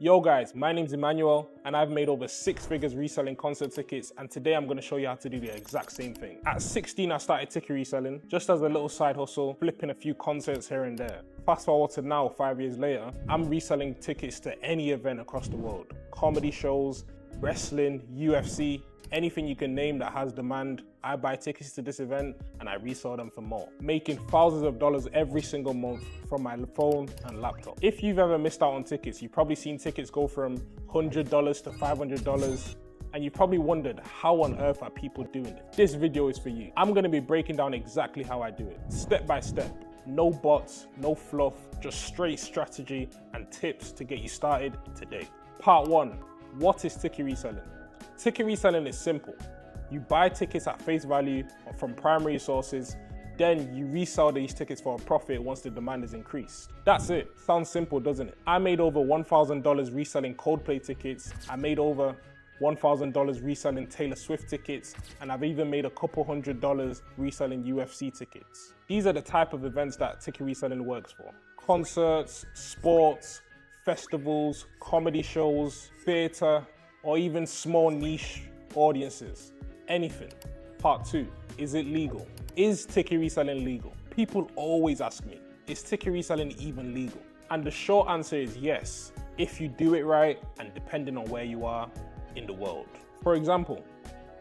Yo guys, my name's Emmanuel and I've made over 6 figures reselling concert tickets, and today I'm going to show you how to do the exact same thing. At 16 I started ticket reselling just as a little side hustle, flipping a few concerts here and there. Fast forward to now, 5 years later, I'm reselling tickets to any event across the world. Comedy shows, wrestling, UFC, anything you can name that has demand. I buy tickets to this event and I resell them for more, making thousands of dollars every single month from my phone and laptop. If you've ever missed out on tickets, you've probably seen tickets go from $100 to $500, and you probably wondered, how on earth are people doing it? This video is for you. I'm gonna be breaking down exactly how I do it, step by step. No bots, no fluff, just straight strategy and tips to get you started today. Part 1, what is ticket reselling? Ticket reselling is simple. You buy tickets at face value from primary sources, then you resell these tickets for a profit once the demand is increased. That's it. Sounds simple, doesn't it? I made over $1,000 reselling Coldplay tickets. I made over $1,000 reselling Taylor Swift tickets, and I've even made a couple $100 reselling UFC tickets. These are the type of events that ticket reselling works for. Concerts, sports, festivals, comedy shows, theater, or even small niche audiences. Anything. Part 2, is it legal? Is ticket reselling legal? People always ask me, is ticket reselling even legal? And the short answer is yes, if you do it right and depending on where you are in the world. For example,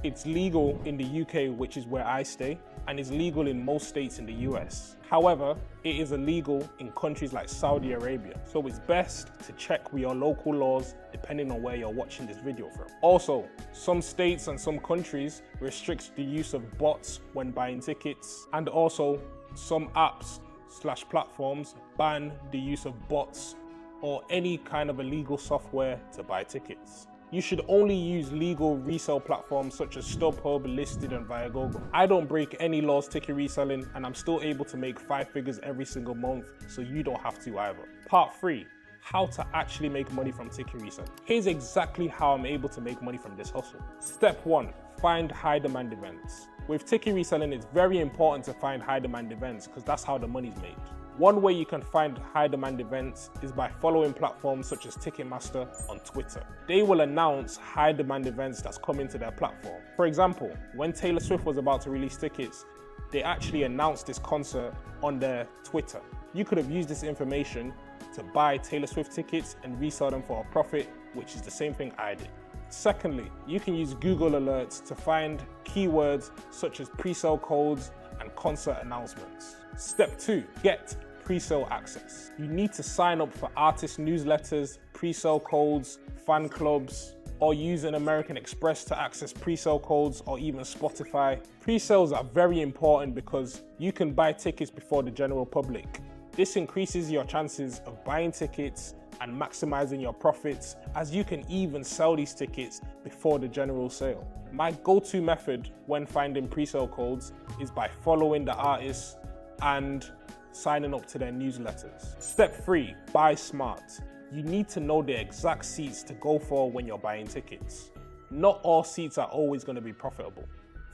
it's legal in the UK, which is where I stay, and is legal in most states in the US. However, it is illegal in countries like Saudi Arabia. So it's best to check with your local laws depending on where you're watching this video from. Also, some states and some countries restrict the use of bots when buying tickets, and also some apps/platforms ban the use of bots or any kind of illegal software to buy tickets. You should only use legal resale platforms such as StubHub, Listed, and Viagogo. I don't break any laws ticket reselling, and I'm still able to make 5 figures every single month, so you don't have to either. Part 3, how to actually make money from ticket reselling. Here's exactly how I'm able to make money from this hustle. Step 1, find high demand events. With ticket reselling, it's very important to find high demand events because that's how the money's made. One way you can find high demand events is by following platforms such as Ticketmaster on Twitter. They will announce high demand events that's coming to their platform. For example, when Taylor Swift was about to release tickets, they actually announced this concert on their Twitter. You could have used this information to buy Taylor Swift tickets and resell them for a profit, which is the same thing I did. Secondly, you can use Google Alerts to find keywords such as pre-sale codes and concert announcements. Step 2, get pre-sale access. You need to sign up for artist newsletters, pre-sale codes, fan clubs, or use an American Express to access pre-sale codes, or even Spotify. Pre-sales are very important because you can buy tickets before the general public. This increases your chances of buying tickets and maximizing your profits, as you can even sell these tickets before the general sale. My go-to method when finding pre-sale codes is by following the artists and signing up to their newsletters. Step 3, buy smart. You need to know the exact seats to go for when you're buying tickets. Not all seats are always going to be profitable.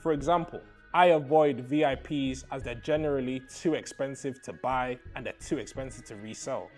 For example, I avoid VIPs as they're generally too expensive to buy and they're too expensive to resell.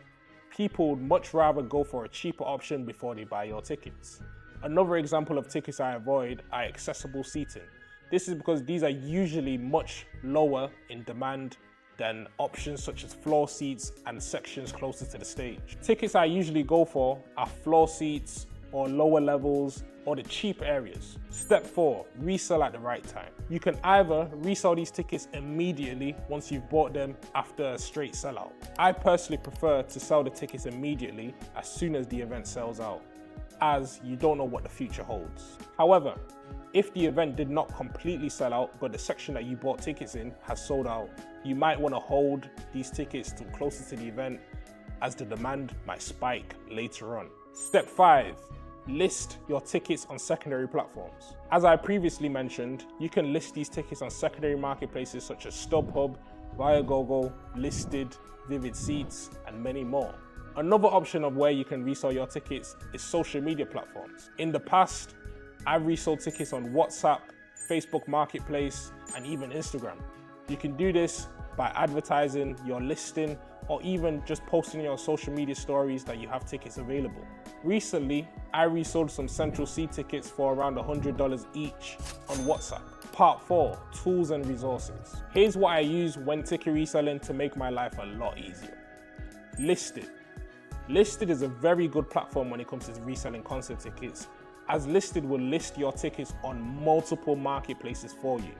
People would much rather go for a cheaper option before they buy your tickets. Another example of tickets I avoid are accessible seating. This is because these are usually much lower in demand than options such as floor seats and sections closer to the stage. Tickets I usually go for are floor seats or lower levels or the cheap areas. Step 4, resell at the right time. You can either resell these tickets immediately once you've bought them after a straight sellout. I personally prefer to sell the tickets immediately as soon as the event sells out, as you don't know what the future holds. However, if the event did not completely sell out, but the section that you bought tickets in has sold out, you might want to hold these tickets till closer to the event, as the demand might spike later on. Step 5, list your tickets on secondary platforms. As I previously mentioned, you can list these tickets on secondary marketplaces such as StubHub, Viagogo, Listed, Vivid Seats, and many more. Another option of where you can resell your tickets is social media platforms. In the past, I've resold tickets on WhatsApp, Facebook Marketplace, and even Instagram. You can do this by advertising your listing or even just posting your social media stories that you have tickets available. Recently, I resold some Central C tickets for around $100 each on WhatsApp. Part 4, tools and resources. Here's what I use when ticket reselling to make my life a lot easier. Listed. Listed is a very good platform when it comes to reselling concert tickets, as Listed will list your tickets on multiple marketplaces for you.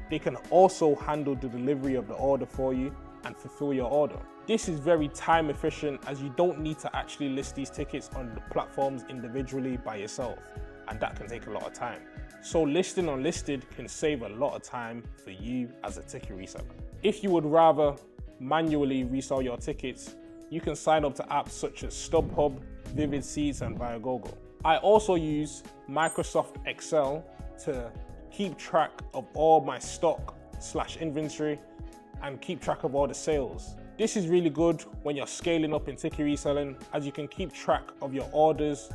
They can also handle the delivery of the order for you and fulfill your order. This is very time efficient, as you don't need to actually list these tickets on the platforms individually by yourself, and that can take a lot of time. So listing on Listed can save a lot of time for you as a ticket reseller. If you would rather manually resell your tickets, you can sign up to apps such as StubHub, Vivid Seats, and Viagogo. I also use Microsoft Excel to keep track of all my stock/inventory and keep track of all the sales. This is really good when you're scaling up in ticket reselling, as you can keep track of your orders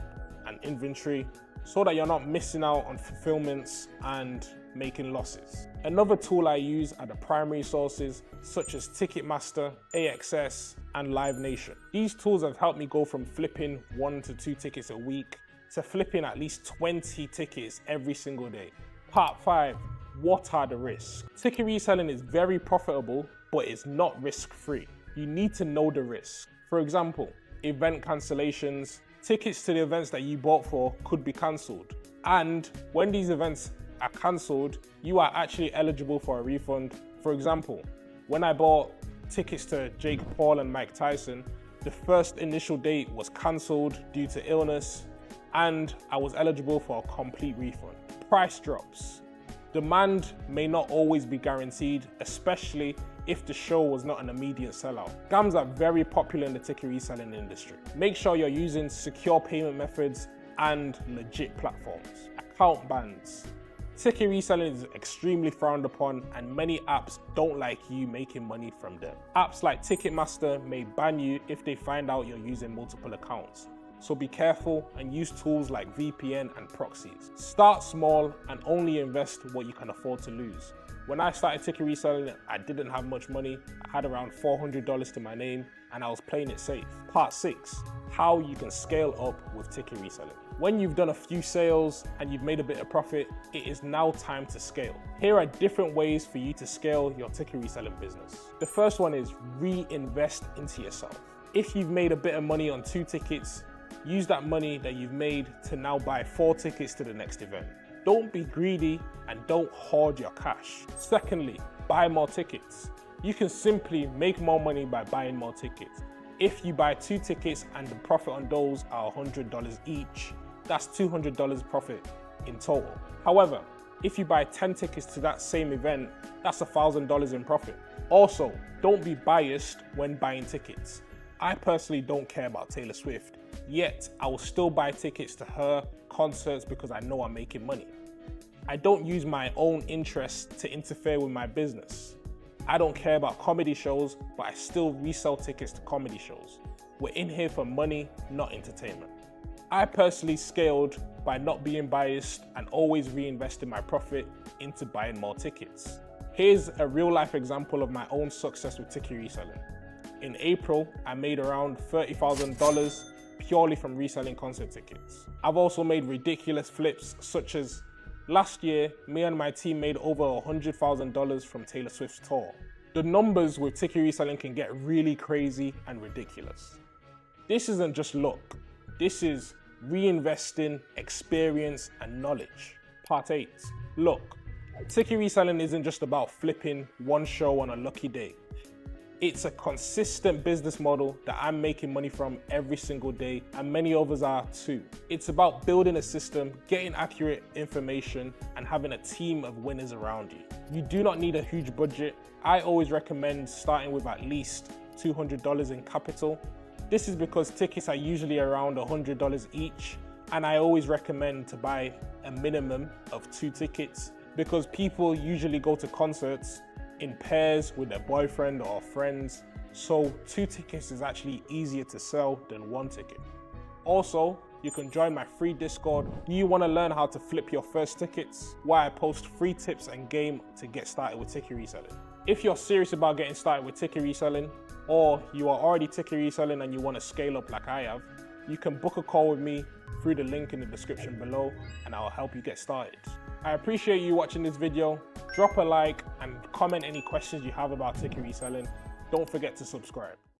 and inventory so that you're not missing out on fulfillments and making losses. Another tool I use are the primary sources such as Ticketmaster, AXS, and Live Nation. These tools have helped me go from flipping 1 to 2 tickets a week to flipping at least 20 tickets every single day. Part 5, what are the risks? Ticket reselling is very profitable, but it's not risk-free. You need to know the risk. For example, event cancellations. Tickets to the events that you bought for could be cancelled. And when these events are cancelled, you are actually eligible for a refund. For example, when I bought tickets to Jake Paul and Mike Tyson, the first initial date was cancelled due to illness, and I was eligible for a complete refund. Price drops. Demand may not always be guaranteed, especially if the show was not an immediate sellout. Scams are very popular in the ticket reselling industry. Make sure you're using secure payment methods and legit platforms. Account bans. Ticket reselling is extremely frowned upon, and many apps don't like you making money from them. Apps like Ticketmaster may ban you if they find out you're using multiple accounts. So be careful and use tools like VPN and proxies. Start small and only invest what you can afford to lose. When I started ticket reselling, I didn't have much money. I had around $400 to my name, and I was playing it safe. Part 6, how you can scale up with ticket reselling. When you've done a few sales and you've made a bit of profit, it is now time to scale. Here are different ways for you to scale your ticket reselling business. The first one is reinvest into yourself. If you've made a bit of money on 2 tickets, use that money that you've made to now buy 4 tickets to the next event. Don't be greedy and don't hoard your cash. Secondly, buy more tickets. You can simply make more money by buying more tickets. If you buy 2 tickets and the profit on those are $100 each, that's $200 profit in total. However, if you buy 10 tickets to that same event, that's $1,000 in profit. Also, don't be biased when buying tickets. I personally don't care about Taylor Swift, yet I will still buy tickets to her concerts because I know I'm making money. I don't use my own interests to interfere with my business. I don't care about comedy shows, but I still resell tickets to comedy shows. We're in here for money, not entertainment. I personally scaled by not being biased and always reinvesting my profit into buying more tickets. Here's a real life example of my own success with ticket reselling. In April, I made around $30,000 purely from reselling concert tickets. I've also made ridiculous flips, such as last year, me and my team made over $100,000 from Taylor Swift's tour. The numbers with ticket reselling can get really crazy and ridiculous. This isn't just luck. This is reinvesting experience and knowledge. Part 8, look, ticket reselling isn't just about flipping one show on a lucky day. It's a consistent business model that I'm making money from every single day, and many others are too. It's about building a system, getting accurate information, and having a team of winners around you. You do not need a huge budget. I always recommend starting with at least $200 in capital. This is because tickets are usually around $100 each, and I always recommend to buy a minimum of 2 tickets because people usually go to concerts in pairs with their boyfriend or friends, so 2 tickets is actually easier to sell than 1 ticket. Also, you can join my free Discord. Do you want to learn how to flip your first tickets? Where I post free tips and game to get started with ticket reselling. If you're serious about getting started with ticket reselling, or you are already ticket reselling and you want to scale up like I have, you can book a call with me through the link in the description below, and I'll help you get started. I appreciate you watching this video. Drop a like and comment any questions you have about ticket reselling. Don't forget to subscribe.